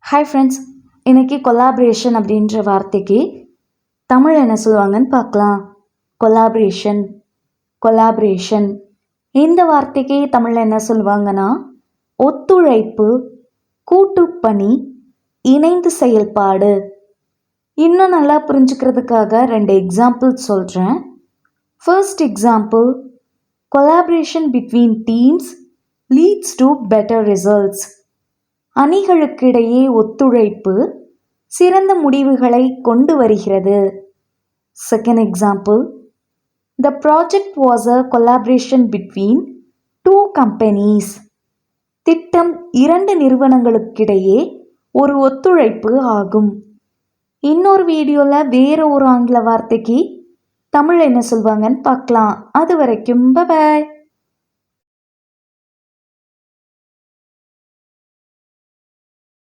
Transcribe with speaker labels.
Speaker 1: Hi friends, இன்னைக்கு collaboration அப்படின்ற வார்த்தைக்கு தமிழ் என்ன சொல்லுவாங்கன்னு பார்க்கலாம். கொலாபரேஷன் கொலாபரேஷன் இந்த வார்த்தைக்கு தமிழ் என்ன சொல்லுவாங்கன்னா ஒத்துழைப்பு, கூட்டுப்பணி, இணைந்து செயல்பாடு. இன்னும் நல்லா புரிஞ்சுக்கிறதுக்காக 2 எக்ஸாம்பிள் சொல்கிறேன். First example, collaboration between teams leads to better results. அணிகளுக்கிடையே ஒத்துழைப்பு சிறந்த முடிவுகளை கொண்டு வருகிறது. Second example, the project was a collaboration between 2 companies. திட்டம் 2 நிறுவனங்களுக்கிடையே ஒரு ஒத்துழைப்பு ஆகும். இன்னொரு வீடியோவில் வேற ஒரு ஆங்கில வார்த்தைக்கு தமிழ் என்ன சொல்வாங்கன்னு பார்க்கலாம். அது வரைக்கும் பை.